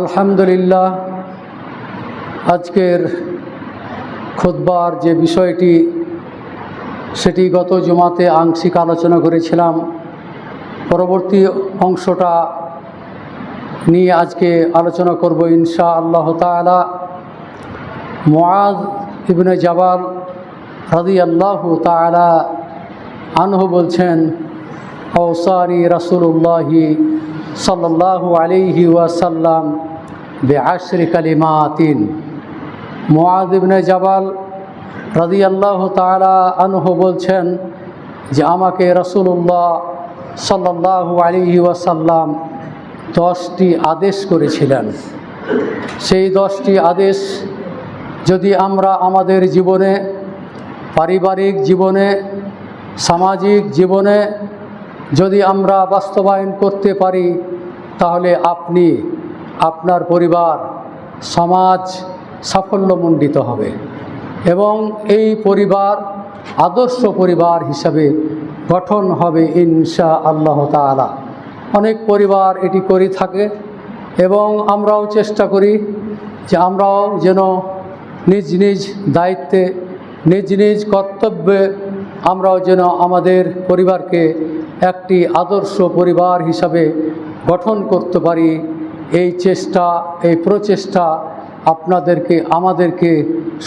আলহামদুলিল্লাহ, আজকের খুতবার যে বিষয়টি সেটি গত জুমাতে আংশিক আলোচনা করেছিলাম। পরবর্তী অংশটা নিয়ে আজকে আলোচনা করব ইনশাআল্লাহ তাআলা। মুআয ইবনে জাবাল রাদিয়াল্লাহু তাআলা আনহু বলছেন, আওসানি রাসূলুল্লাহি সাল্লাল্লাহু আলাইহি ওয়াসাল্লাম বিআশরি কালিমাতিন। মুআয ইবনে জাবাল রাদিয়াল্লাহু তাআলা আনহু বলছেন যে আমাকে রাসূলুল্লাহ সাল্লাল্লাহু আলাইহি ওয়াসাল্লাম 10টি আদেশ করেছিলেন। সেই 10টি আদেশ যদি আমরা আমাদের জীবনে, পারিবারিক জীবনে, সামাজিক জীবনে যদি আমরা বাস্তবায়ন করতে পারি, তাহলে আপনি, আপনার পরিবার, সমাজ সাফল্যমণ্ডিত হবে এবং এই পরিবার আদর্শ পরিবার হিসাবে গঠন হবে ইনশাআল্লাহ তাআলা। অনেক পরিবার এটি করে থাকে এবং আমরাও চেষ্টা করি যে আমরাও যেন নিজ নিজ দায়িত্বে, নিজ নিজ কর্তব্যে আমরাও যেন আমাদের পরিবারকে একটি আদর্শ পরিবার হিসাবে গঠন করতে পারি। এই চেষ্টা, এই প্রচেষ্টা আপনাদেরকে, আমাদেরকে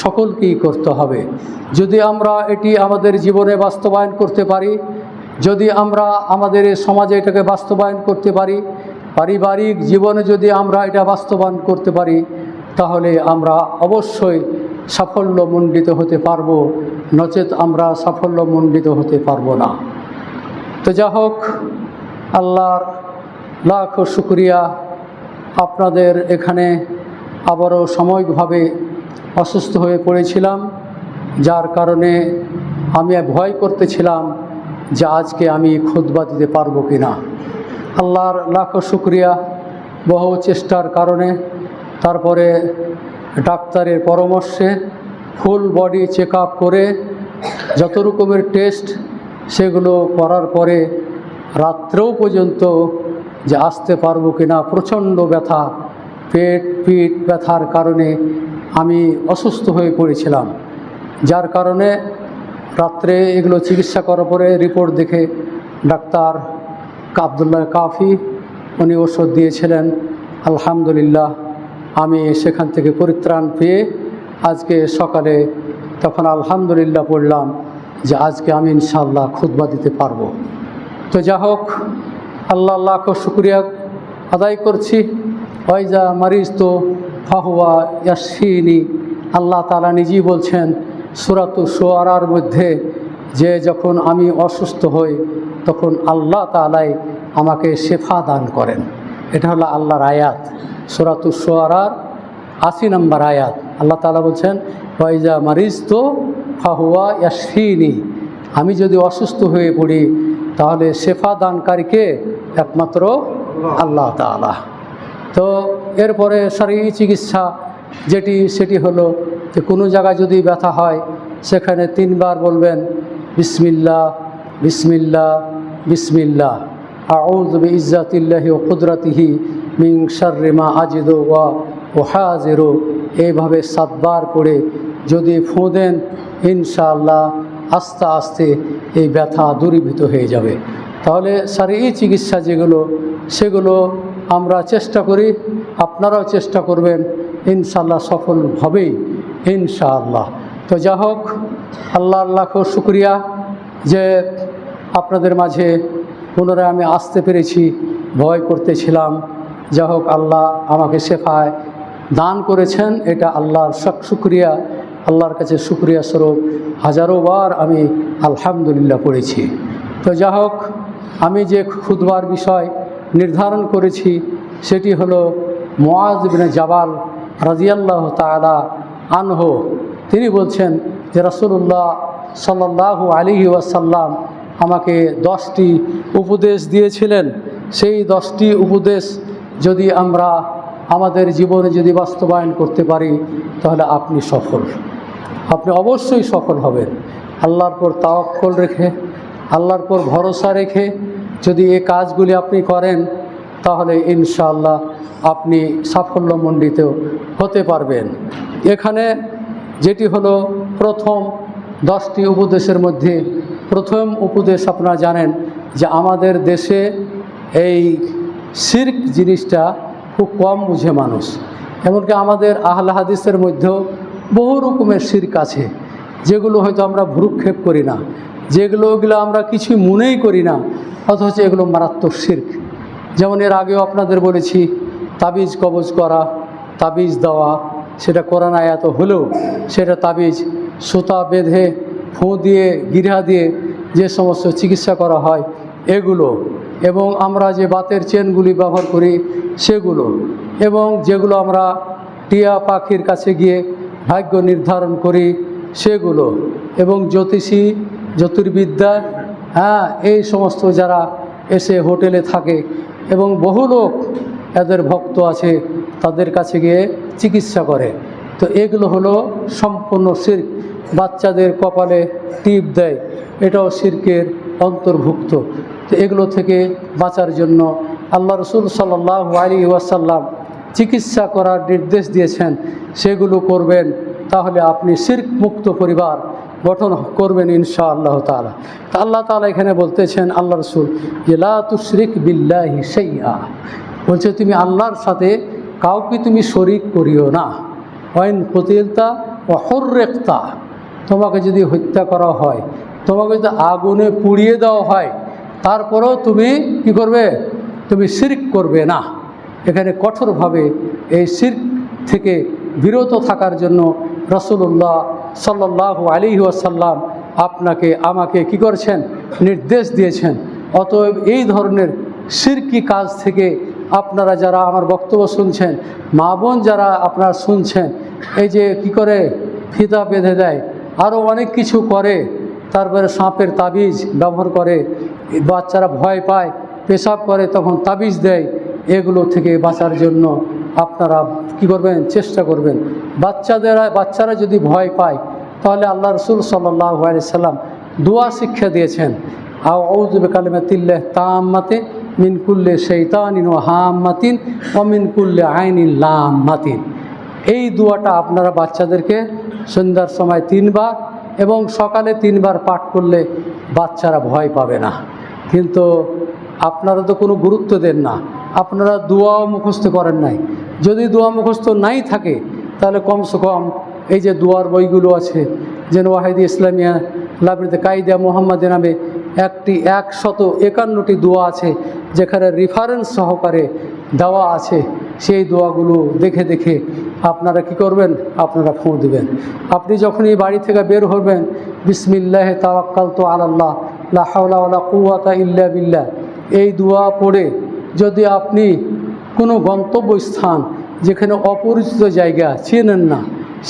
সকলকেই করতে হবে। যদি আমরা এটি আমাদের জীবনে বাস্তবায়ন করতে পারি, যদি আমরা আমাদের এই সমাজে এটাকে বাস্তবায়ন করতে পারি, পারিবারিক জীবনে যদি আমরা এটা বাস্তবায়ন করতে পারি, তাহলে আমরা অবশ্যই সাফল্যমণ্ডিত হতে পারব, নচেত আমরা সাফল্যমণ্ডিত হতে পারব না। তো যা হোক, আল্লাহর লাখ শুকরিয়া, আপনাদের এখানে আবারও সাময়িকভাবে অসুস্থ হয়ে পড়েছিলাম, যার কারণে আমি ভয় করতেছিলাম যে আজকে আমি খুতবা দিতে পারবো কি না। আল্লাহর লাখ শুকরিয়া, বহু চেষ্টার কারণে তারপরে ডাক্তারের পরামর্শে ফুল বডি চেক আপ করে যত রকমের টেস্ট সেগুলো করার পরে রাত্রেও পর্যন্ত যে আসতে পারবো কি না, প্রচণ্ড ব্যথা, পিঠ ব্যথার কারণে আমি অসুস্থ হয়ে পড়েছিলাম। যার কারণে রাত্রে এগুলো চিকিৎসা করার পরে রিপোর্ট দেখে ডাক্তার আব্দুল্লাহ কাফি উনি ওষুধ দিয়েছিলেন। আলহামদুলিল্লাহ, আমি সেখান থেকে পরিত্রাণ পেয়ে আজকে সকালে তখন আলহামদুলিল্লাহ পড়লাম যে আজকে আমি ইনশাআল্লাহ খুতবা দিতে পারবো। তো যা হোক, আল্লাহ লাখ শুকরিয়া আদায় করছি। ওয়াইজা মারিজ তো ফাহুয়া ইয়াশফিনি, আল্লাহ তাআলা নিজেই বলছেন সূরাতুশ শুআরার মধ্যে যে যখন আমি অসুস্থ হই তখন আল্লাহ তাআলাই আমাকে শেফা দান করেন। এটা হলো আল্লাহর আয়াত, সূরাতুশ শুআরার 80 নম্বর আয়াত। আল্লাহ তাআলা বলছেন ওয়াইজা মারিজ তো ফাহুয়া ইয়াশফিনি, আমি যদি অসুস্থ হয়ে পড়ি তাহলে শেফা দানকারীকে একমাত্র আল্লাহ তাআলা। তো এরপরে শারীরিক চিকিৎসা সেটি হলো যে কোনো জায়গায় যদি ব্যথা হয় সেখানে 3 বার বলবেন বিসমিল্লাহ বিসমিল্লাহ বিসমিল্লাহ, আউযু বিইজ্জাতিল্লাহি ওয়া কুদরাতিহি মিন শাররি মা আজিদু ওয়া উহাযিরু। এইভাবে 7 বার করে যদি ফুঁ দেন, ইনশাআল্লাহ আস্তে আস্তে এই ব্যথা দূরীভূত হয়ে যাবে। তাহলে শারীরিক চিকিৎসা সেগুলো আমরা চেষ্টা করি, আপনারাও চেষ্টা করবেন, ইনশাআল্লাহ সফল হবেই ইনশাআল্লাহ। তো যা হোক, আল্লাহর লাখ শুকরিয়া যে আপনাদের মাঝে পুনরায় আমি আসতে পেরেছি, ভয় করতেছিলাম। যা হোক, আল্লাহ আমাকে শেফায় দান করেছেন, এটা আল্লাহর শুকরিয়া। আল্লাহর কাছে শুকরিয়া স্বরূপ হাজারো বার আমি আলহামদুলিল্লাহ পড়েছি। তো যা হোক, আমি যে খুতবার বিষয় নির্ধারণ করেছি সেটি হলো মুআয ইবনে জাবাল রাদিয়াল্লাহু তাআলা আনহু। তিনি বলছেন যে রাসূলুল্লাহ সাল্লাল্লাহু আলাইহি ওয়াসাল্লাম আমাকে 10টি উপদেশ দিয়েছিলেন। সেই 10টি উপদেশ যদি আমরা আমাদের জীবনে যদি বাস্তবায়ন করতে পারি, তাহলে আপনি সফল, আপনি অবশ্যই সফল হবেন। আল্লাহর পর তাওয়াক্কুল রেখে, আল্লাহর পর ভরসা রেখে যদি এই কাজগুলি আপনি করেন, তাহলে ইনশাআল্লাহ আপনি সাফল্যমণ্ডিত হতে পারবেন। এখানে যেটি হলো প্রথম 10টি উপদেশের মধ্যে প্রথম উপদেশ, আপনারা জানেন যে আমাদের দেশে এই শিরক জিনিসটা খুব কম বুঝে মানুষ। এমনকি আমাদের আহলে হাদিসের মধ্যেও বহু রকমের শিরক আছে, যেগুলো হয়তো আমরা ভ্রুক্ষেপ করি না, ওগুলো আমরা কিছু মনেই করি না, অথচ এগুলো মারাত্মক শিরক। যেমন এর আগেও আপনাদের বলেছি, তাবিজ কবজ করা, তাবিজ দেওয়া, সেটা কোরআন আয়াত হলেও সেটা তাবিজ সুতা বেঁধে ফোঁ দিয়ে গিরা দিয়ে যে সমস্ত চিকিৎসা করা হয় এগুলো, এবং আমরা যে বাতের চেনগুলি ব্যবহার করি সেগুলো, এবং যেগুলো আমরা টিয়া পাখির কাছে গিয়ে ভাগ্য নির্ধারণ করি সেগুলো, এবং জ্যোতির্বিদ্যা, এই সমস্ত যারা এসে হোটেলে থাকে এবং বহু লোক এদের ভক্ত আছে, তাদের কাছে গিয়ে চিকিৎসা করে, তো এগুলো হলো সম্পূর্ণ শিরক। বাচ্চাদের কপালে টিপ দেয়, এটাও শিরকের অন্তর্ভুক্ত। তো এগুলো থেকে বাঁচার জন্য আল্লাহ রসুল সাল্লাল্লাহু আলাইহি ওয়াসাল্লাম চিকিৎসা করার নির্দেশ দিয়েছেন, সেগুলো করবেন, তাহলে আপনি শিরক মুক্ত পরিবার গঠন করবেন ইনশাআল্লাহ তাআলা। তা আল্লাহ তাআলা এখানে বলতেছেন, আল্লাহ রসুল যে লা তুশরিক বিল্লাহি শাইআ, বলছে তুমি আল্লাহর সাথে কাউকে তুমি শরিক করিও না। ওয়াইন কুতিলতা ওয়া হুররিকতা, তোমাকে যদি হত্যা করা হয়, তোমাকে যদি আগুনে পুড়িয়ে দেওয়া হয়, তারপরেও তুমি কি করবে? তুমি শিরক করবে না। এখানে কঠোরভাবে এই শিরক থেকে বিরত থাকার জন্য রাসূলুল্লাহ সাল্লাল্লাহু আলাইহি ওয়াসাল্লাম আপনাকে আমাকে কি করেছেন? নির্দেশ দিয়েছেন। অতএব এই ধরনের শিরকি কাজ থেকে আপনারা যারা আমার বক্তব্য শুনছেন, মা বোন যারা আপনারা শুনছেন, এই যে কি করে ফিতা বেঁধে দেয়, আরও অনেক কিছু করে, তারপরে সাপের তাবিজ ব্যবহার করে, বাচ্চারা ভয় পায়, পেশাব করে তখন তাবিজ দেয়, এগুলো থেকে বাঁচার জন্য আপনারা কি করবেন? চেষ্টা করবেন। বাচ্চারা যদি ভয় পায়, তাহলে আল্লাহ রসুল সাল্লাল্লাহু আলাইহি সাল্লাম দোয়া শিক্ষা দিয়েছেন, আউযু বিকালিমাতিল্লাহি তাম্মাতি মিন কুল্লি শাইতানিন ওয়া হাম্মাতিন ওয়া মিন কুল্লি আইনিন লাম্মাতিন। এই দোয়াটা আপনারা বাচ্চাদেরকে সন্ধ্যার সময় 3 বার এবং সকালে 3 বার পাঠ করলে বাচ্চারা ভয় পাবে না। কিন্তু আপনারা তো কোনো গুরুত্ব দেন না, আপনারা দোয়াও মুখস্থ করেন নাই। যদি দোয়া মুখস্থ নাই থাকে, তাহলে কমসে কম এই যে দোয়ার বইগুলো আছে, যেন ওয়াহিদ ইসলামিয়া লাইব্রেরিতে কায়দা মুহাম্মাদি নামে 151টি দোয়া আছে, যেখানে রেফারেন্স সহকারে দেওয়া আছে, সেই দোয়াগুলো দেখে দেখে আপনারা কি করবেন? আপনারা ফোঁ দিবেন। আপনি যখনই বাড়ি থেকে বের হবেন, বিসমিল্লাহি তাওয়াক্কালতু আলাল্লাহ লা হাওলা ওয়ালা কুওয়াতা ইল্লা বিল্লাহ, এই দোয়া পড়ে যদি আপনি কোনো গন্তব্যস্থান, যেখানে অপরিচিত জায়গা চেনেন না,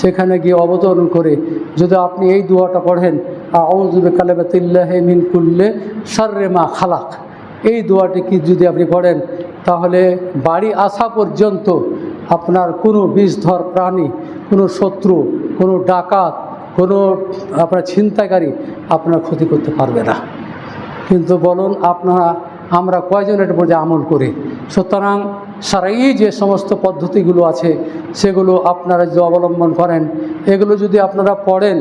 সেখানে গিয়ে অবতরণ করে যদি আপনি এই দোয়াটা পড়েন, আউযু বিকালিমাতিল্লাহি মিন কুল্লি শাররি মা খালাক, এই দোয়াটি কি যদি আপনি পড়েন, তাহলে বাড়ি আসা পর্যন্ত আপনার কোনো বিষধর প্রাণী, কোনো শত্রু, কোনো ডাকাত, কোনো আপনার ছিনতাইকারী আপনার ক্ষতি করতে পারবে না। কিন্তু বলুন আমরা কয়জন এটার মধ্যে আমল করি? সুতরাং সারাই যে সমস্ত পদ্ধতিগুলো আছে, সেগুলো আপনারা যদি অবলম্বন করেন, এগুলো যদি আপনারা পড়েন,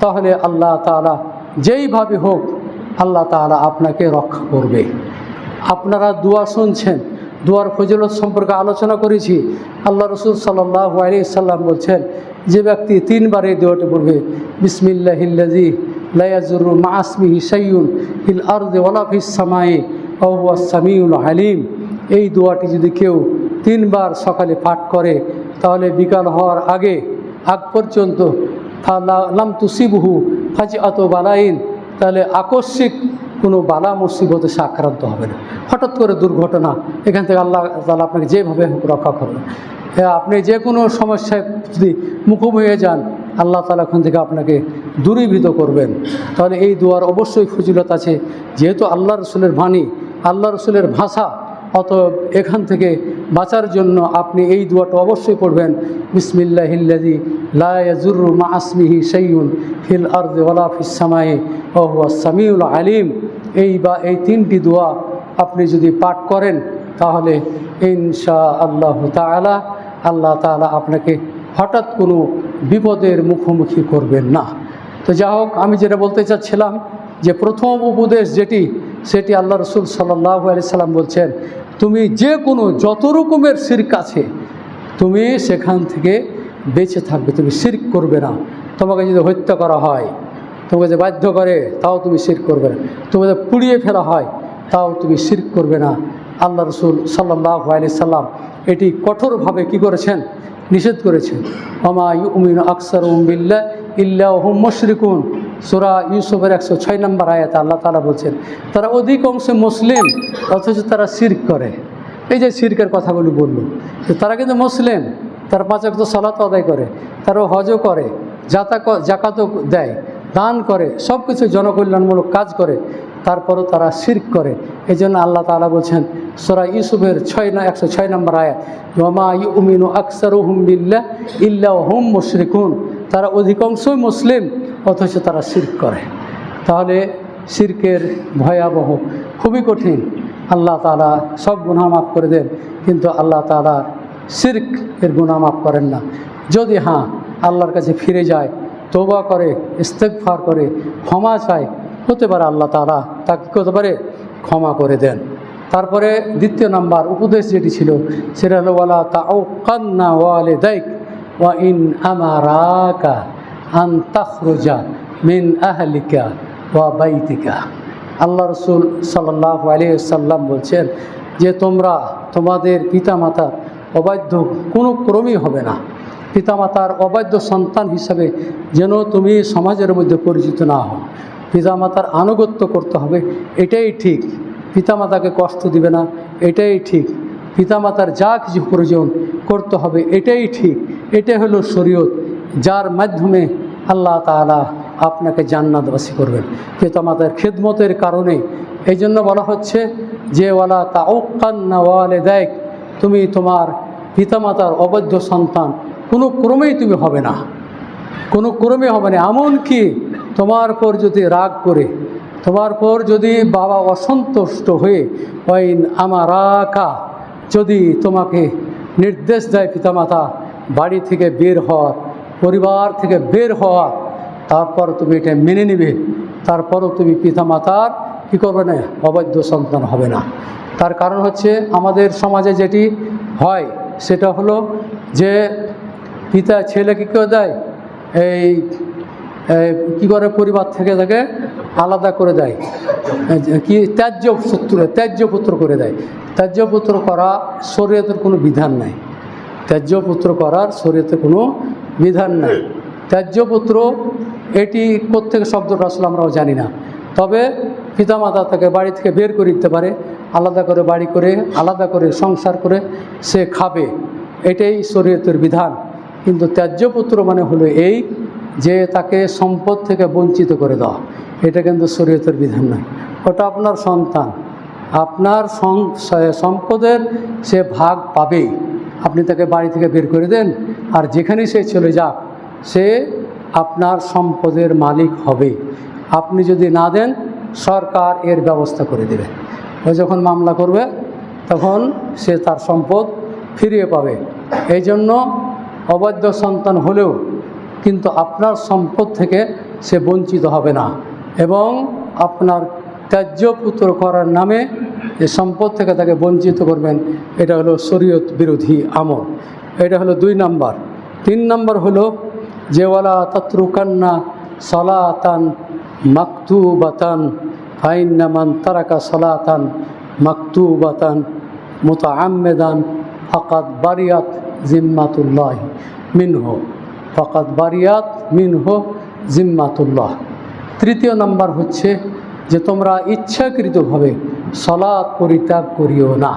তাহলে আল্লাহ তাআলা যেইভাবে হোক আল্লাহ তাআলা আপনাকে রক্ষা করবে। আপনারা দোয়া শুনছেন, দোয়ার ফজিলত সম্পর্কে আলোচনা করেছি। আল্লাহ রসুল সাল্লাল্লাহু আলাইহি সাল্লাম বলছেন, যে ব্যক্তি 3 বার এই দোয়াটি পড়বে, বিসমিল্লাহিল্লাযী লা ইয়াযুররু মা ইসমিহি শাইউন ফিল আরদি ওয়ালা ফিস সামাই ওয়া হুয়াস সামিউল আলিম, এই দোয়াটি যদি কেউ 3 বার সকালে পাঠ করে, তাহলে বিকাল হওয়ার আগ পর্যন্ত লাম তুসিবহু ফাজিআতু বালাইন, তাহলে আকস্মিক কোনো বালা মুসিবতে সে আক্রান্ত হবে না। হঠাৎ করে দুর্ঘটনা, এখান থেকে আল্লাহ তাআলা আপনাকে যেভাবে রক্ষা করবেন। আপনি যে কোনো সমস্যায় যদি মুখোমুখি হয়ে যান, আল্লাহ তাআলা এখান থেকে আপনাকে দূরীভূত করবেন। তাহলে এই দোয়ার অবশ্যই ফজিলত আছে, যেহেতু আল্লাহ রসুলের বাণী, আল্লাহ রসুলের ভাষা, অতএব এখান থেকে বাঁচার জন্য আপনি এই দোয়াটা অবশ্যই পড়বেন, বিসমিল্লাহিল্লাযী লা ইয়াযুররু মা ইসমিহি শাইউন ফিল আরদি ওয়ালা ফিস সামাই ওয়া হুয়াস সামিউল আলিম। এই 3টি দোয়া আপনি যদি পাঠ করেন, তাহলে ইনশা আল্লাহ তাআলা আল্লাহ তাআলা আপনাকে হঠাৎ কোনো বিপদের মুখোমুখি করবেন না। তো যা হোক, আমি যেটা বলতে চাচ্ছিলাম যে প্রথম উপদেশ সেটি আল্লাহ রসুল সাল্লাল্লাহু আলাইহি সাল্লাম বলছেন, তুমি যে কোনো যত রকমের শিরক আছে তুমি সেখান থেকে বেঁচে থাকবে, তুমি শিরক করবে না। তোমাকে যদি হত্যা করা হয়, তোমাকে যে বাধ্য করে, তাও তুমি শিরক করবে না। তোমাকে যে পুড়িয়ে ফেলা হয়, তাও তুমি শিরক করবে না। আল্লাহ রসুল সাল্লাল্লাহু আলাইহি সাল্লাম এটি কঠোরভাবে কী করেছেন? নিষেধ করেছেন। ওমা ইউমিনু আকসারুহুম বিল্লাহি ইল্লা হুম মুশরিকুন, সূরা ইউসুফের 106 নম্বর আয়াতে আল্লাহ তাআলা বলছেন, তারা অধিকাংশ মুসলিম অথচ তারা শিরক করে। এই যে শিরকের কথাগুলি বলল, তারা কিন্তু মুসলিম, তারা 5 ওয়াক্ত সালাত আদায় করে, তারা হজও করে, যাকাতও দেয়, দান করে, সব কিছু জনকল্যাণমূলক কাজ করে, তারপরও তারা শিরক করে। এই জন্য আল্লাহ তাআলা বলছেন সূরা ইউসুফের 106 নম্বর আয়াত, ওমা ইউমিনু আকসারুহুম বিল্লাহি ইল্লা হুম মুশরিকুন, তারা অধিকাংশই মুসলিম অথচ তারা শিরক করে। তাহলে শিরকের ভয়াবহ, খুবই কঠিন। আল্লাহ তাআলা সব গুনাহ মাফ করে দেন, কিন্তু আল্লাহ তাআলা শিরক এর গুনাহ মাফ করেন না। যদি আল্লাহর কাছে ফিরে যায়, তওবা করে, ইস্তেগফার করে, ক্ষমা চায়, হতে পারে আল্লাহ তাআলা তাকে কী হতে পারে? ক্ষমা করে দেন। তারপরে দ্বিতীয় নাম্বার উপদেশ যেটি ছিল সেটা হলো, ওয়ালা তাউক্কান্না ওয়ালিদাইক ওয়া ইন আমারাকা আন তাখরুজা মিন আহলিকা ওয়া বাইতিকা। আল্লাহ রসুল সাল্লাল্লাহু আলাইহি সাল্লাম বলছেন যে তোমরা তোমাদের পিতামাতার অবাধ্য কোনো ক্রমই হবে না। পিতামাতার অবাধ্য সন্তান হিসাবে যেন তুমি সমাজের মধ্যে পরিচিত না হও। পিতামাতার আনুগত্য করতে হবে, এটাই ঠিক। পিতামাতাকে কষ্ট দিবে না, এটাই ঠিক। পিতামাতার যা কিছু প্রয়োজন করতে হবে, এটাই ঠিক। এটাই হলো শরীয়ত, যার মাধ্যমে আল্লাহ তাআলা আপনাকে জান্নাতবাসী করবেন পিতামাতার খেদমতের কারণে। এই জন্য বলা হচ্ছে যে ওয়ালা তাউক্কান্না ওয়ালিদাইক, তুমি তোমার পিতামাতার অবাধ্য সন্তান কোনো ক্রমেই তুমি হবে না, কোনো ক্রমে হবে না। এমনকি তোমার পর যদি রাগ করে, তোমার পর যদি বাবা অসন্তুষ্ট হয়ে ওয়াইন আমারাকা, যদি তোমাকে নির্দেশ দেয় পিতামাতা বাড়ি থেকে বের হওয়ার, পরিবার থেকে বের হওয়ার, তারপর তুমি এটা মেনে নেবে, তারপরও তুমি পিতামাতার কী করবে না? অবাধ্য সন্তান হবে না। তার কারণ হচ্ছে আমাদের সমাজে যেটি হয় সেটা হলো যে পিতা ছেলেকে কেউ দেয়, এই কী করে পরিবার থেকে তাকে আলাদা করে দেয়, কি ত্যায্য পুত্র করে দেয়। ত্যায্য পুত্র করা শরীয়তের কোনো বিধান নাই। ত্যায্য পুত্র করার শরীয়তে কোনো বিধান নাই। ত্যায্য পুত্র এটি কোত্থেকে শব্দটা আসলে আমরাও জানি না। তবে পিতামাতা তাকে বাড়ি থেকে বের করে দিতে পারে, আলাদা করে বাড়ি করে, আলাদা করে সংসার করে সে খাবে, এটাই শরীয়তের বিধান। কিন্তু ত্যায্য পুত্র মানে হলো এই যে তাকে সম্পদ থেকে বঞ্চিত করে দেওয়া, এটা কিন্তু শরীয়তের বিধান নয়। ওটা আপনার সন্তান, আপনার সম্পদের সে ভাগ পাবেই। আপনি তাকে বাড়ি থেকে বের করে দেন, আর যেখানেই সে চলে যাক সে আপনার সম্পদের মালিক হবে। আপনি যদি না দেন, সরকার এর ব্যবস্থা করে দেবে। ও যখন মামলা করবে তখন সে তার সম্পদ ফিরিয়ে পাবে। এই জন্য অবাধ্য সন্তান হলেও কিন্তু আপনার সম্পদ থেকে সে বঞ্চিত হবে না, এবং আপনার ত্যায্য পুত্র করার নামে যে সম্পদ থেকে তাকে বঞ্চিত করবেন, এটা হলো শরীয়ত বিরোধী আমল। এটা হলো 2 নাম্বার। 3 নাম্বার হলো যে ওয়ালা তাতরুকান্না সালাতান মাকতুবাতান ফাইন্না মান তারাকা সালাতান মাকতুবাতান মুতাআম্মিদান ফাকাদ বারিয়াত জিম্মাতুল্লাহ মিনহু, ফাকাদ বারিয়াত মিনহু জিম্মাতুল্লাহ। 3 নাম্বার হচ্ছে যে তোমরা ইচ্ছাকৃতভাবে সালাত পরিত্যাগ করিও না।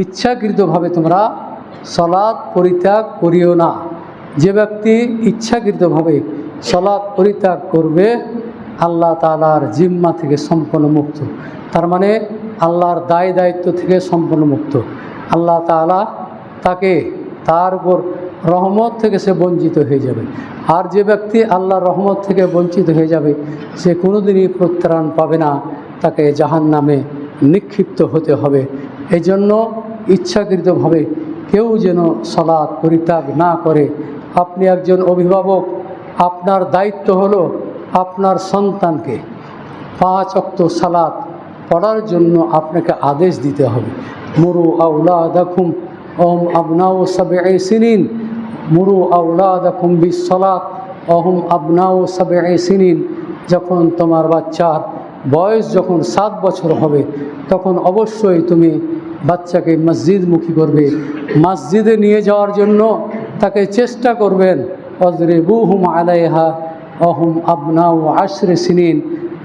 ইচ্ছাকৃতভাবে তোমরা সালাত পরিত্যাগ করিও না। যে ব্যক্তি ইচ্ছাকৃতভাবে সালাত পরিত্যাগ করবে আল্লাহ তাআলার জিম্মা থেকে সম্পূর্ণ মুক্ত, তার মানে আল্লাহর দায় দায়িত্ব থেকে সম্পূর্ণ মুক্ত। আল্লাহ তাআলা তাকে তার উপর রহমত থেকে সে বঞ্চিত হয়ে যাবে। আর যে ব্যক্তি আল্লাহর রহমত থেকে বঞ্চিত হয়ে যাবে সে কোনোদিনই প্রত্যারান পাবে না, তাকে জাহান্নামে নিক্ষিপ্ত হতে হবে। এই জন্য ইচ্ছাকৃতভাবে কেউ যেন সালাত পরিত্যাগ না করে। আপনি একজন অভিভাবক, আপনার দায়িত্ব হলো আপনার সন্তানকে 5 ওয়াক্ত সালাত পড়ার জন্য আপনাকে আদেশ দিতে হবে। মুরু আওলাদাকুম ওহম আবনাউ সাবঈ সিনিন, মুরু আওলাদাকুম বিসসালাত ওহম আবনাউ সাবঈ সিনিন। যখন তোমার বাচ্চার বয়স যখন 7 বছর হবে তখন অবশ্যই তুমি বাচ্চাকে মসজিদমুখী করবে, মসজিদে নিয়ে যাওয়ার জন্য তাকে চেষ্টা করবেন। অযরিবুহুম আলাইহা ওহুম আবনাউ 10 সিনিন।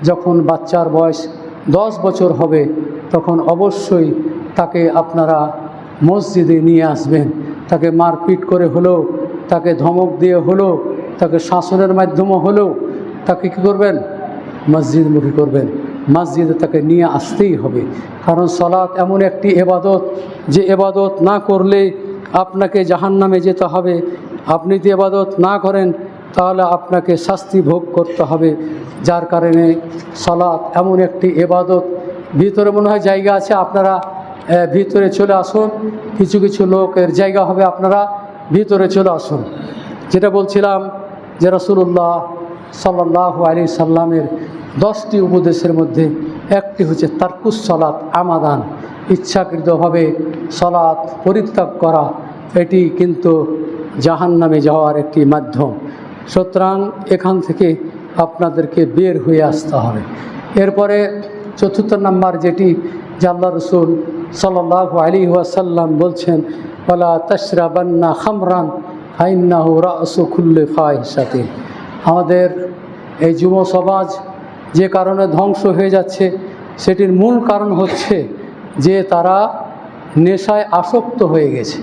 যখন বাচ্চার বয়স 10 বছর হবে তখন অবশ্যই তাকে আপনারা মসজিদে নিয়ে আসবেন। তাকে মারপিট করে হলেও, তাকে ধমক দিয়ে হলেও, তাকে শাসনের মাধ্যমে হলেও তাকে কী করবেন? মসজিদমুখী করবেন। মসজিদে তাকে নিয়ে আসতেই হবে। কারণ সালাত এমন একটি ইবাদত যে ইবাদত না করলে আপনাকে জাহান্নামে যেতে হবে। আপনি যদি ইবাদত না করেন তাহলে আপনাকে শাস্তি ভোগ করতে হবে। যার কারণে সালাত এমন একটি ইবাদত। ভিতরে মনে হয় জায়গা আছে, আপনারা ভিতরে চলে আসুন। কিছু কিছু লোকের জায়গা হবে, আপনারা ভিতরে চলে আসুন। যেটা বলছিলাম যে রাসূলুল্লাহ সাল্লাল্লাহু আলাইহি সাল্লামের 10টি উপদেশের মধ্যে একটি হচ্ছে তারকুস সালাত আমাদান, ইচ্ছাকৃতভাবে সালাত পরিত্যাগ করা। এটি কিন্তু জাহান্নামে যাওয়ার একটি মাধ্যম। সুতরাং এখান থেকে আপনাদেরকে বের হয়ে আসতে হবে। এরপরে 4 নম্বর যেটি যে আল্লাহ রসুল সাল্লাল্লাহু আলাইহি ওয়াসাল্লাম বলছেন, ওয়ালা তাশরাবান্না খামরান ফাইন্নাহু রাসু কুল্লি ফাহিশাতিন। আমাদের এই যুব সমাজ যে কারণে ধ্বংস হয়ে যাচ্ছে সেটির মূল কারণ হচ্ছে যে তারা নেশায় আসক্ত হয়ে গেছে।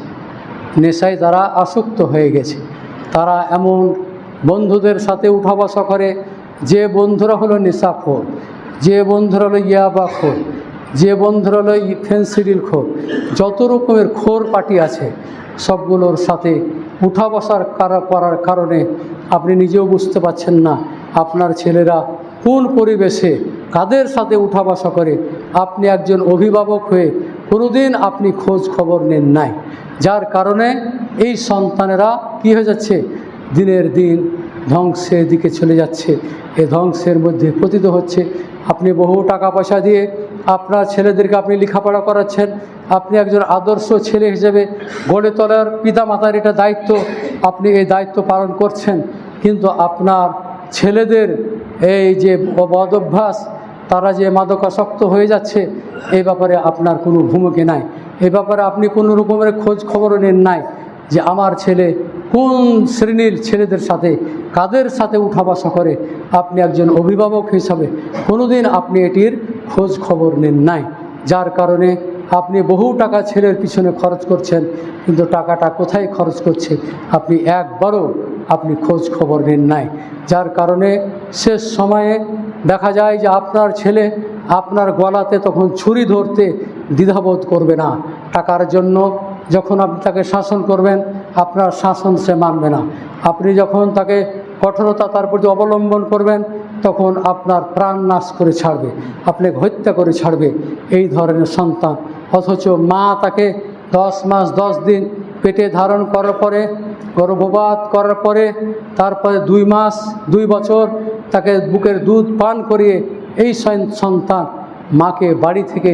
নেশায় তারা আসক্ত হয়ে গেছে। তারা এমন বন্ধুদের সাথে উঠা বসা করে যে বন্ধুরা হলো নেশাখোর, যে বন্ধুরা হলো ইয়াবাখোর, যে বন্ধুরা হলো ফেন্সিডিলখোর, যত রকমের খোর পার্টি আছে সবগুলোর সাথে উঠা বসার করার কারণে আপনি নিজেও বুঝতে পারছেন না আপনার ছেলেরা কোন পরিবেশে কাদের সাথে উঠা বসা করে। আপনি একজন অভিভাবক হয়ে কোনোদিন আপনি খোঁজ খবর নেন নাই, যার কারণে এই সন্তানেরা কী হয়ে যাচ্ছে? দিনের দিন ধ্বংসের দিকে চলে যাচ্ছে। এই ধ্বংসের মধ্যে পতিত হচ্ছে। আপনি বহু টাকা পয়সা দিয়ে আপনার ছেলেদেরকে আপনি লেখাপড়া করাচ্ছেন। আপনি একজন আদর্শ ছেলে হিসেবে গড়ে তোলার পিতামাতার এটা দায়িত্ব, আপনি এই দায়িত্ব পালন করছেন। কিন্তু আপনার ছেলেদের এই যে বদ অভ্যাস, তারা যে মাদকাসক্ত হয়ে যাচ্ছে, এই ব্যাপারে আপনার কোনো ভূমিকা নাই। এই ব্যাপারে আপনি কোনো রকমের খোঁজ খবরও নেন নাই যে আমার ছেলে কোন শ্রেণীর ছেলেদের সাথে কাদের সাথে উঠা বসা করে। আপনি একজন অভিভাবক হিসাবে কোনোদিন আপনি এটির খোঁজ খবর নেন নাই, যার কারণে আপনি বহু টাকা ছেলের পিছনে খরচ করছেন, কিন্তু টাকাটা কোথায় খরচ করছে আপনি একবারও আপনি খোঁজ খবর নেন নাই। যার কারণে শেষ সময়ে দেখা যায় যে আপনার ছেলে আপনার গলাতে তখন ছুরি ধরতে দ্বিধাবোধ করবে না। টাকার জন্য যখন আপনি তাকে শাসন করবেন, আপনার শাসন সে মানবে না। আপনি যখন তাকে কঠোরতা তার প্রতি অবলম্বন করবেন, তখন আপনার প্রাণ নাশ করে ছাড়বে, আপনাকে হত্যা করে ছাড়বে এই ধরনের সন্তান। অথচ মা তাকে 10 মাস 10 দিন পেটে ধারণ করার পরে, গর্ভপাত করার পরে, তারপরে 2 মাস 2 বছর তাকে বুকের দুধ পান করিয়ে এই সন্তান মাকে বাড়ি থেকে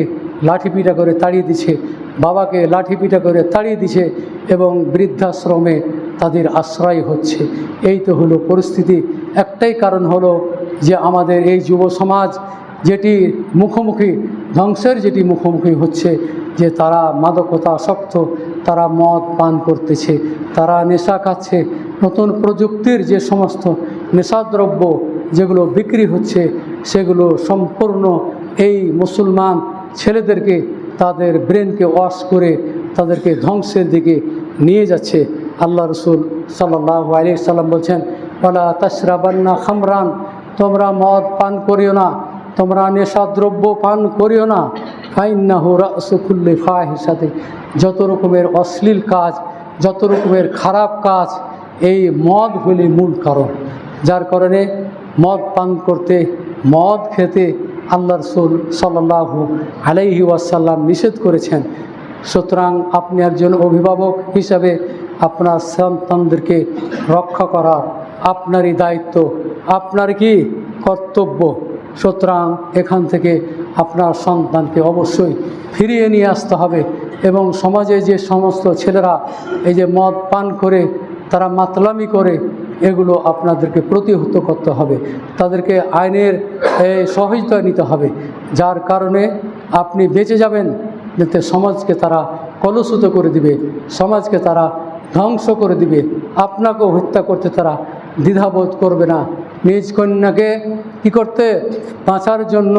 লাঠিপিটা করে তাড়িয়ে দিচ্ছে, বাবাকে লাঠিপিটা করে তাড়িয়ে দিচ্ছে এবং বৃদ্ধাশ্রমে তাদের আশ্রয় হচ্ছে। এই তো হলো পরিস্থিতি। একটাই কারণ হলো যে আমাদের এই যুব সমাজ যেটি মুখোমুখি ধ্বংসের মুখোমুখি হচ্ছে, যে তারা মাদকাসক্ত, তারা মদ পান করতেছে, তারা নেশা খাচ্ছে। নতুন প্রযুক্তির যে সমস্ত নেশাদ্রব্য যেগুলো বিক্রি হচ্ছে, সেগুলো সম্পূর্ণ এই মুসলমান ছেলেদেরকে তাদের ব্রেনকে ওয়াশ করে তাদেরকে ধ্বংসের দিকে নিয়ে যাচ্ছে। আল্লাহ রসুল সাল্লাল্লাহু আলাইহি সাল্লাম বলছেন, ওয়ালা তাশরাবান্না খামরান, তোমরা মদ পান করিও না, তোমরা নেশাদ্রব্য পান করিও না। ফাইন্নাহু রাসু কুল্লি ফাহিশাতিন, যত রকমের অশ্লীল কাজ, যত রকমের খারাপ কাজ, এই মদ হলে মূল কারণ। যার কারণে মদ পান করতে, মদ খেতে আল্লাহ রাসূল সাল্লাল্লাহু আলাইহি ওয়াসাল্লাম নিষেধ করেছেন। সুতরাং আপনি একজন অভিভাবক হিসাবে আপনার সন্তানদেরকে রক্ষা করা আপনারই দায়িত্ব, আপনার কি কর্তব্য। সুতরাং এখান থেকে আপনার সন্তানকে অবশ্যই ফিরিয়ে নিয়ে আসতে হবে এবং সমাজে যে সমস্ত ছেলেরা এই যে মদ পান করে তারা মাতলামি করে, এগুলো আপনাদেরকে প্রতিহত করতে হবে, তাদেরকে আইনের সহায়তা নিতে হবে, যার কারণে আপনি বেঁচে যাবেন। যাতে সমাজকে তারা কলুষিত করে দিবে, সমাজকে তারা ধ্বংস করে দিবে, আপনাকেও হত্যা করতে তারা দ্বিধাবোধ করবে না। নিজ কন্যাকে কি করতে বাঁচার জন্য,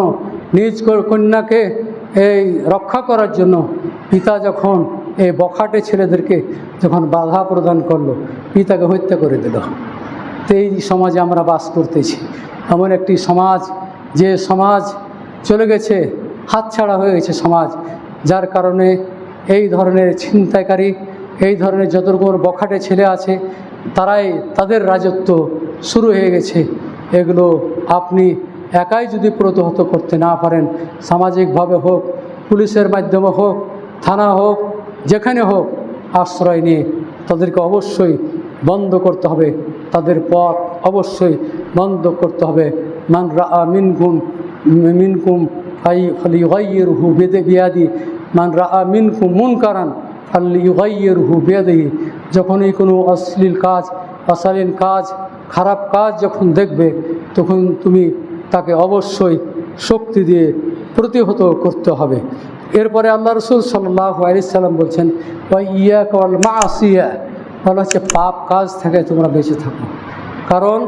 নিজ কন্যাকে এই রক্ষা করার জন্য পিতা যখন এই বখাটে ছেলেদেরকে যখন বাধা প্রদান করলো, পিতাকে হত্যা করে দিল। তো এই সমাজে আমরা বাস করতেছি, এমন একটি সমাজ, যে সমাজ চলে গেছে, হাতছাড়া হয়ে গেছে সমাজ, যার কারণে এই ধরনের ছিনতাইকারী, এই ধরনের যত রকম বখাটে ছেলে আছে, তারাই তাদের রাজত্ব শুরু হয়ে গেছে। এগুলো আপনি একাই যদি প্রতিহত করতে না পারেন, সামাজিকভাবে হোক, পুলিশের মাধ্যমে হোক, থানা হোক, যেখানে হোক, আশ্রয় নিয়ে তাদেরকে অবশ্যই বন্ধ করতে হবে, তাদের পথ অবশ্যই বন্ধ করতে হবে। মান রাআ মিনকুম ফালিয়ুগাইয়িরহু বিয়াদি, মান রাআ মিনকুম মুনকারান ফালিয়ুগাইয়িরহু বিয়াদিহি। যখনই কোনো অশ্লীল কাজ, অশালীন কাজ, খারাপ কাজ যখন দেখবে, তখন তুমি তাকে অবশ্যই শক্তি দিয়ে প্রতিহত করতে হবে। এরপরে আল্লাহ রাসূল সাল্লাল্লাহু আলাইহি সাল্লাম বলছেন, ওয়া ইয়াকা ওয়াল মাসিয়া, বলা হচ্ছে পাপ কাজ থেকে তোমরা বেঁচে থাকো। কারণ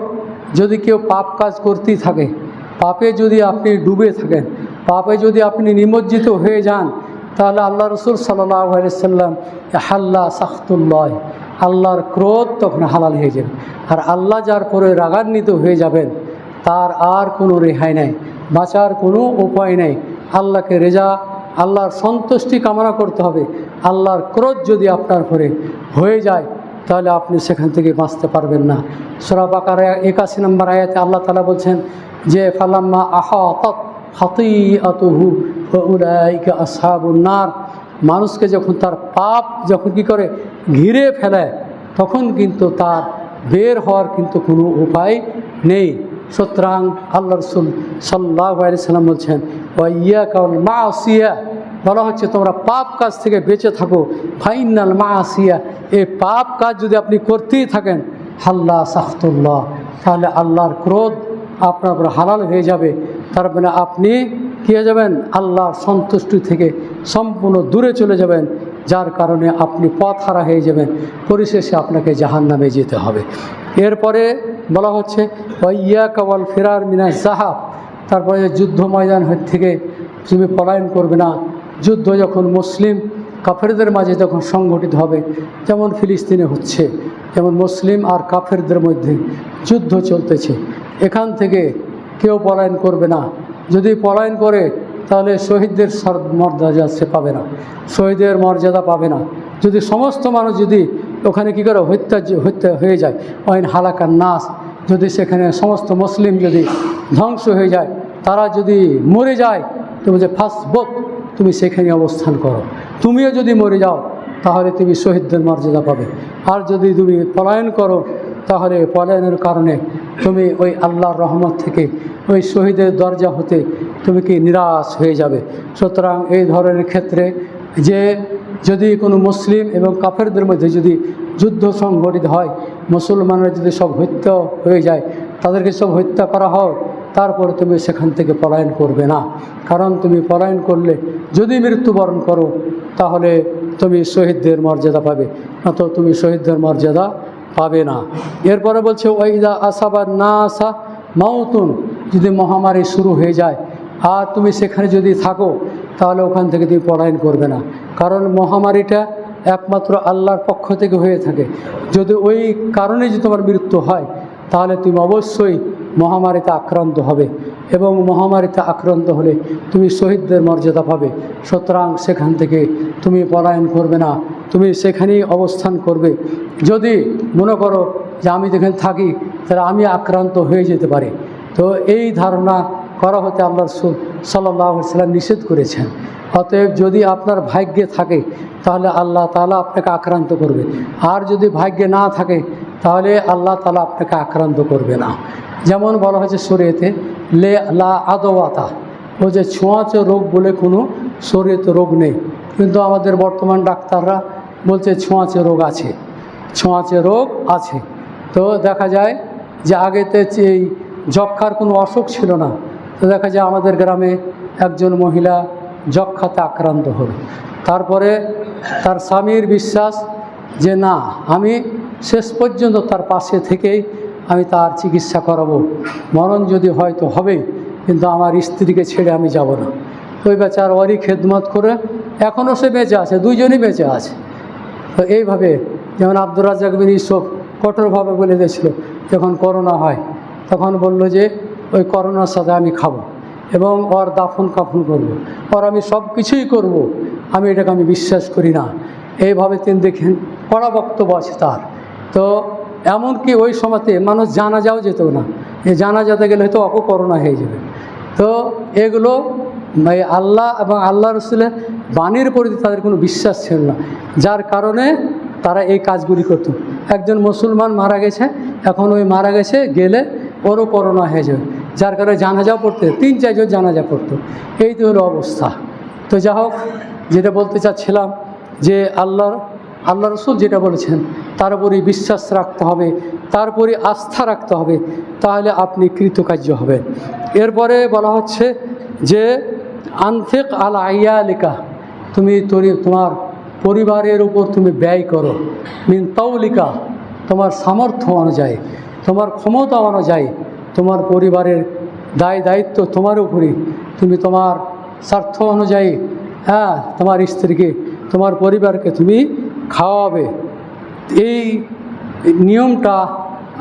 যদি কেউ পাপ কাজ করতেই থাকে, পাপে যদি আপনি ডুবে থাকেন, পাপে যদি আপনি নিমজ্জিত হয়ে যান, তাহলে আল্লাহ রাসূল সাল্লাল্লাহু আলাইহি সাল্লাম হাল্লা সাখতুল্লাহ, আল্লাহর ক্রোধ তখন হালাল হয়ে যাবে। আর আল্লাহ যার পরে রাগান্বিত হয়ে যাবেন, তার আর কোনো রেহাই নেই, বাঁচার কোনো উপায় নেই। আল্লাহকে রেজা, আল্লাহর সন্তুষ্টি কামনা করতে হবে। আল্লাহর ক্রোধ যদি আপনার পরে হয়ে যায়, তাহলে আপনি সেখান থেকে বাঁচতে পারবেন না। সূরা বাকারা 81 নম্বর আয়াতে আল্লাহ তাআলা বলছেন যে ফালাম্মা আহাতাত খাতিআতুহু ফাউলাইকা আসহাবুন নার, মানুষকে যখন তার পাপ যখন কি করে ঘিরে ফেলে, তখন কিন্তু তার বের হওয়ার কিন্তু কোনো উপায় নেই। সুতরাং আল্লাহ রাসূল সাল্লাল্লাহু আলাইহি সাল্লাম বলছেন, ওয়া ইয়াকা ওয়াল মাসিয়া, বলা হচ্ছে তোমরা পাপ কাজ থেকে বেঁচে থাকো। ফাইনাল মাসিয়া, এই পাপ কাজ যদি আপনি করতেই থাকেন, হাল্লা সাখতুল্লাহ, তাহলে আল্লাহর ক্রোধ আপনার উপর হালাল হয়ে যাবে। তার মানে আপনি কী হয়ে যাবেন, আল্লাহর সন্তুষ্টি থেকে সম্পূর্ণ দূরে চলে যাবেন, যার কারণে আপনি পথহারা হয়ে যাবেন, পরিশেষে আপনাকে জাহান্নামে যেতে হবে। এরপরে বলা হচ্ছে ওয়া ইয়াকা ওয়াল ফিরার মিনাজ যাহাব, তারপরে যুদ্ধ ময়দান থেকে তুমি পলায়ন করবে না। যুদ্ধ যখন মুসলিম কাফেরদের মাঝে যখন সংগঠিত হবে, যেমন ফিলিস্তিনে হচ্ছে, যেমন মুসলিম আর কাফেরদের মধ্যে যুদ্ধ চলতেছে, এখান থেকে কেউ পলায়ন করবে না। যদি পলায়ন করে, তাহলে শহীদদের মর্যাদা সে পাবে না, শহীদের মর্যাদা পাবে না। যদি সমস্ত মানুষ যদি ওখানে কী করে হত্যা হয়ে যায়, ওয়াইন হালাকান নাস, যদি সেখানে সমস্ত মুসলিম যদি ধ্বংস হয়ে যায়, তারা যদি মরে যায়, তুমি যে ফাসবুক, তুমি সেখানে অবস্থান করো। তুমিও যদি মরে যাও, তাহলে তুমি শহীদদের মর্যাদা পাবে। আর যদি তুমি পলায়ন করো, তাহলে পলায়নের কারণে তুমি ওই আল্লাহর রহমত থেকে, ওই শহীদের দরজা হতে তুমি কি নিরাশ হয়ে যাবে। সুতরাং এই ধরনের ক্ষেত্রে যে যদি কোনো মুসলিম এবং কাফেরদের মধ্যে যদি যুদ্ধ সংঘটিত হয়, মুসলমানরা যদি সব হত্যা হয়ে যায়, তাদেরকে সব হত্যা করা হয়, তারপরে তুমি সেখান থেকে পলায়ন করবে না। কারণ তুমি পলায়ন করলে যদি মৃত্যুবরণ করো, তাহলে তুমি শহীদদের মর্যাদা পাবে, অত তুমি শহীদদের মর্যাদা পাবে না। এরপরে বলছে ওয়াইদা আসাবার না আসা মাউতুন, যদি মহামারী শুরু হয়ে যায় আর তুমি সেখানে যদি থাকো, তাহলে ওখান থেকে তুমি পলায়ন করবে না। কারণ মহামারীটা একমাত্র আল্লাহর পক্ষ থেকে হয়ে থাকে। যদি ওই কারণে যদি তোমার মৃত্যু হয়, তাহলে তুমি অবশ্যই মহামারীতে আক্রান্ত হবে, এবং মহামারীতে আক্রান্ত হলে তুমি শহীদদের মর্যাদা পাবে। সুতরাং সেখান থেকে তুমি পলায়ন করবে না, তুমি সেখানেই অবস্থান করবে। যদি মনে করো যে আমি যেখানে থাকি, তাহলে আমি আক্রান্ত হয়ে যেতে পারি, তো এই ধারণা করা হতে আল্লাহ রাসূল সাল্লাল্লাহু আলাইহি ওয়াসাল্লাম নিষেধ করেছেন। অতএব যদি আপনার ভাগ্যে থাকে তাহলে আল্লাহ তাআলা আপনাকে আক্রান্ত করবে, আর যদি ভাগ্যে না থাকে তাহলে আল্লাহ তাআলা আপনাকে আক্রান্ত করবে না। যেমন বলা হয়েছে শরীয়তে লা আদওয়াতা, ও যে ছোঁয়াচে রোগ বলে কোনো শরীয়তে রোগ নেই, কিন্তু আমাদের বর্তমান ডাক্তাররা বলছে ছোঁয়াচে রোগ আছে, ছোঁয়াচে রোগ আছে। তো দেখা যায় যে আগেতে এই যক্ষার কোনো অসুখ ছিল না, তো দেখা যায় আমাদের গ্রামে একজন মহিলা যক্ষাতে আক্রান্ত হল। তারপরে তার স্বামীর বিশ্বাস যে না, আমি শেষ পর্যন্ত তার পাশে থেকেই আমি তার চিকিৎসা করাবো, মরণ যদি হয়তো হবে, কিন্তু আমার স্ত্রীকে ছেড়ে আমি যাব না। ওই বেচার ওরই খেদমত করে এখনও সে বেঁচে আছে, দুইজনই বেঁচে আছে। তো এইভাবে যেমন আব্দুর রাজ্জাক বিন ইউসুফ কঠোরভাবে বলে দিয়েছিল, যখন করোনা হয় তখন বলল যে ওই করোনার সাথে আমি খাবো এবং ওর দাফন কাফন করব, ওর আমি সব কিছুই করব, আমি এটাকে আমি বিশ্বাস করি না। এইভাবে তিনি দেখেন কড়া বক্তব্য আছে তার। তো এমনকি ওই সময়তে মানুষ জানাজাও যেত না, এই জানাজাতে গেলে হয়তো অপো করোনা হয়ে যাবে। তো এগুলো আল্লাহ এবং আল্লাহ রসুলের বাণীর প্রতি তাদের কোনো বিশ্বাস ছিল না, যার কারণে তারা এই কাজগুলি করত। একজন মুসলমান মারা গেছে, এখন ওই মারা গেছে গেলে ওরও করোনা হয়ে যাবে, যার কারণে জানাজা পড়তে 3-4 জন জানাজা পড়তো। এই তো হলো অবস্থা। তো যা হোক, যেটা বলতে চাচ্ছিলাম যে আল্লাহ রসুল যেটা বলেছেন তার উপরই বিশ্বাস রাখতে হবে, তার উপরই আস্থা রাখতে হবে, তাহলে আপনি কৃতকার্য হবেন। এরপরে বলা হচ্ছে যে আনফিক আলা আইয়ালিকা, তুমি তোমার পরিবারের উপর তুমি ব্যয় করো, মিন তাউলিকা, তোমার সামর্থ্য অনুযায়ী, তোমার ক্ষমতা অনুযায়ী, তোমার পরিবারের দায়িত্ব তোমার উপরই, তুমি তোমার স্বার্থ অনুযায়ী তোমার স্ত্রীকে, তোমার পরিবারকে তুমি খাওয়াবে। এই নিয়মটা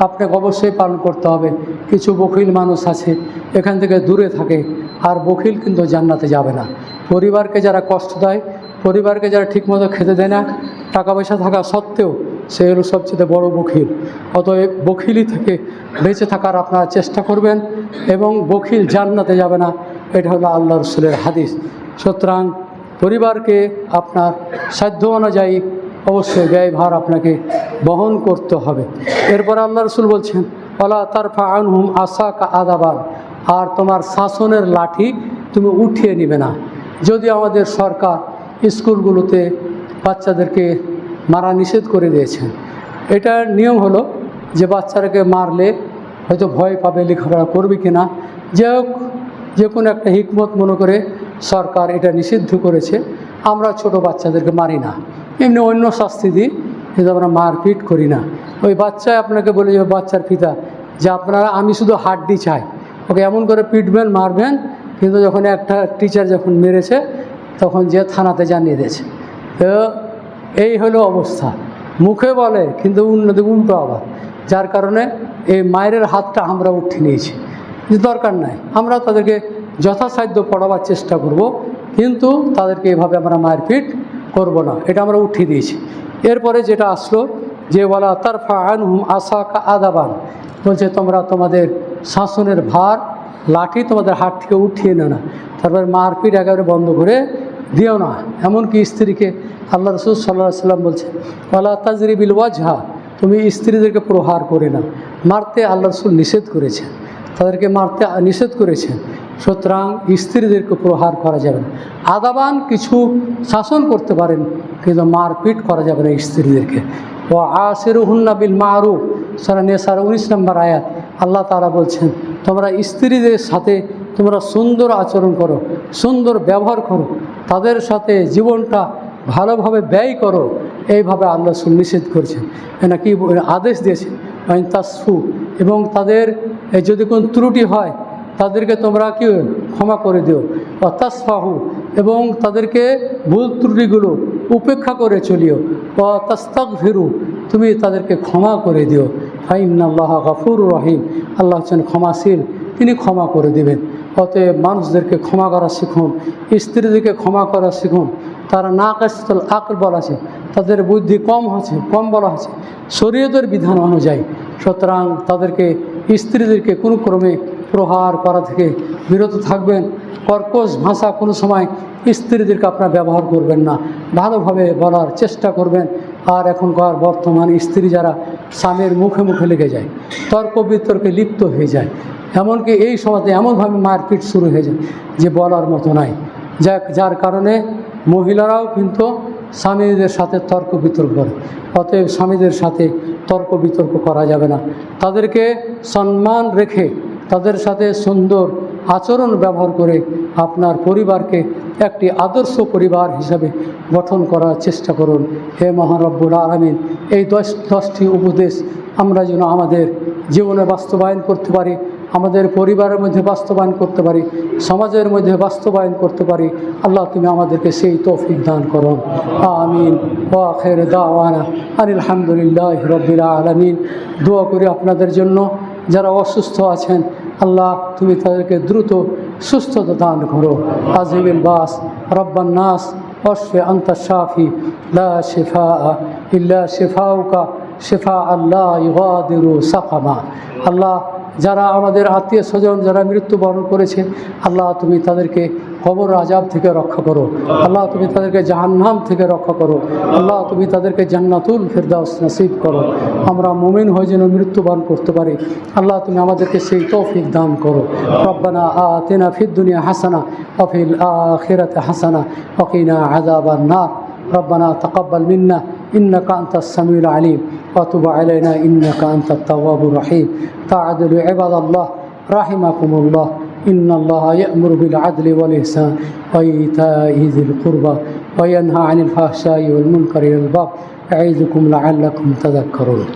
আপনাকে অবশ্যই পালন করতে হবে। কিছু বখিল মানুষ আছে এখান থেকে দূরে থাকে, আর বখিল কিন্তু জান্নাতে যাবে না। পরিবারকে যারা কষ্ট দেয়, পরিবারকে যারা ঠিকমতো খেতে দেয় না, টাকা পয়সা থাকা সত্ত্বেও, সে হলো সবচেয়ে বড় বখিল। অতএব বখিলি থেকে বেঁচে থাকার আপনারা চেষ্টা করবেন, এবং বখিল জান্নাতে যাবে না, এটা হলো আল্লাহ রসুলের হাদিস। সুতরাং পরিবারকে আপনার সাধ্য অনুযায়ী অবশ্যই ব্যয়ভার আপনাকে বহন করতে হবে। এরপর আল্লাহ রসুল বলছেন ওয়ালা তারফা আনহুম আসাকা আদাবান, আর তোমার শাসনের লাঠি তুমি উঠিয়ে নেবে না। যদি আমাদের সরকার স্কুলগুলোতে বাচ্চাদেরকে মারা নিষেধ করে দিয়েছেন, এটার নিয়ম হলো যে বাচ্চাটাকে মারলে হয়তো ভয় পাবে, লেখাপড়া করবে কিনা, যে হোক, যে কোনো একটা হিকমত মনে করে সরকার এটা নিষিদ্ধ করেছে। আমরা ছোট বাচ্চাদেরকে মারি না, এমনি অন্য শাস্তি দিই, কিন্তু আমরা মারপিট করি না। ওই বাচ্চায় আপনাকে বলে যাবে, বাচ্চার পিতা, যে আপনারা, আমি শুধু হাড্ডি চাই, ওকে এমন করে পিটবেন, মারবেন, কিন্তু যখন একটা টিচার যখন মেরেছে তখন যে থানাতে জানিয়ে দিয়েছে। তো এই হলো অবস্থা, মুখে বলে কিন্তু অন্যদিকে উল্টো আবার, যার কারণে এই মায়ের হাতটা আমরা উঠিয়ে নিয়েছি। দরকার নাই, আমরা তাদেরকে যথাসাধ্য পড়াবার চেষ্টা করব, কিন্তু তাদেরকে এভাবে আমরা মারপিট করব না, এটা আমরা উঠিয়ে দিয়েছি। এরপরে যেটা আসলো যে ওয়ালা তারফা আনহুম আসাকা আদাবান, বলছে তোমরা তোমাদের শাসনের ভার, লাঠি তোমাদের হাত থেকে উঠিয়ে নেও না, তারপরে মারপিট একেবারে বন্ধ করে দিও না। এমনকি স্ত্রীকে আল্লাহ রসুল সাল্লাল্লাহু আলাইহি ওয়াসাল্লাম বলছে ওয়ালা তাজরিবিল ওয়াজহা, তুমি স্ত্রীদেরকে প্রহার করে না। মারতে আল্লাহ রসুল নিষেধ করেছেন, তাদেরকে মারতে নিষেধ করেছেন। সুতরাং স্ত্রীদেরকে প্রহার করা যাবে না। আদাবান কিছু শাসন করতে পারেন, কিন্তু মারপিট করা যাবে না স্ত্রীদেরকে। ও আশিরুহুন্না বিল মারুফ, সূরা নিসার 19 নম্বর আয়াত, আল্লাহ তাআলা বলছেন তোমরা স্ত্রীদের সাথে তোমরা সুন্দর আচরণ করো, সুন্দর ব্যবহার করো, তাদের সাথে জীবনটা ভালোভাবে ব্যয় করো। এইভাবে আল্লাহ নিষেধ করেছেন, না কি আদেশ দিয়েছেন, তাসফু, এবং তাদের যদি কোনো ত্রুটি হয় তাদেরকে তোমরা কি ক্ষমা করে দিও, তাসফাহু, এবং তাদেরকে ভুল ত্রুটিগুলো উপেক্ষা করে চলিও, তাস্তাগফিরু, তুমি তাদেরকে ক্ষমা করে দিও। ফাইন্নাল্লাহ গফুরুর রহিম, আল্লাহ হচ্ছেন ক্ষমাশীল, তিনি ক্ষমা করে দেবেন। অতএব মানুষদেরকে ক্ষমা করা শিখুন, স্ত্রীদেরকে ক্ষমা করা শিখুন। তারা না কাসতুল আকল বলা আছে, তাদের বুদ্ধি কম বলা আছে শরীয়তের বিধান অনুযায়ী। সুতরাং তাদেরকে স্ত্রীদেরকে কোনো ক্রমে প্রহার করা থেকে বিরত থাকবেন। কর্কশ ভাষা কোনো সময় স্ত্রীদেরকে আপনারা ব্যবহার করবেন না, ভালোভাবে বলার চেষ্টা করবেন। আর এখনকার বর্তমান স্ত্রী যারা স্বামীর মুখে মুখে লেগে যায়, তর্ক বিতর্কে লিপ্ত হয়ে যায়, এমনকি এই সময়তে এমনভাবে মারপিট শুরু হয়ে যায় যে বলার মতো নাই, যার কারণে মহিলারাও কিন্তু স্বামীদের সাথে তর্ক বিতর্ক করে। অতএব স্বামীদের সাথে তর্ক বিতর্ক করা যাবে না, তাদেরকে সম্মান রেখে তাদের সাথে সুন্দর আচরণ ব্যবহার করে আপনার পরিবারকে একটি আদর্শ পরিবার হিসাবে গঠন করার চেষ্টা করুন। হে মহান রব্বুল আলামিন, এই 10টি উপদেশ আমরা যেন আমাদের জীবনে বাস্তবায়ন করতে পারি, আমাদের পরিবারের মধ্যে বাস্তবায়ন করতে পারি, সমাজের মধ্যে বাস্তবায়ন করতে পারি। আল্লাহ তুমি আমাদেরকে সেই তৌফিক দান করুন। আমিন। ওয়া আখির দাওয়ানা আনিল হামদুলিল্লাহি রাব্বিল আলামিন। দোয়া করি আপনাদের জন্য যারা অসুস্থ আছেন, আল্লাহ তুমি তাদেরকে দ্রুত সুস্থতা দান করো। আজিবিল বাস রব্বান নাস ওয়াশফি আনতা শাফি লা শিফা ইল্লা শিফাউকা শিফা আল্লাহ ইউগাদিরু সাকামা। আল্লাহ যারা আমাদের আত্মীয় স্বজন যারা মৃত্যুবরণ করেছে, আল্লাহ তুমি তাদেরকে কবর আযাব থেকে রক্ষা করো। আল্লাহ তুমি তাদেরকে জাহান্নাম থেকে রক্ষা করো। আল্লাহ তুমি তাদেরকে জান্নাতুল ফিরদাউস নসিব করো। আমরা মুমিন হয়ে যেন মৃত্যুবরণ করতে পারি, আল্লাহ তুমি আমাদেরকে সেই তৌফিক দান করো। রব্বানা আতিনা ফিদ দুনিয়া হাসানা ওয়া ফিল আখিরাতি হাসানা ওয়া কিনা আযাবান নার। ربنا تقبل منا إنك أنت السميع العليم وتب علينا إنك أنت التواب الرحيم. تعالوا عباد الله رحمكم الله، إن الله يأمر بالعدل والإحسان وإيتاء ذي القربى وينهى عن الفحشاء والمنكر والبغي يعظكم لعلكم تذكرون.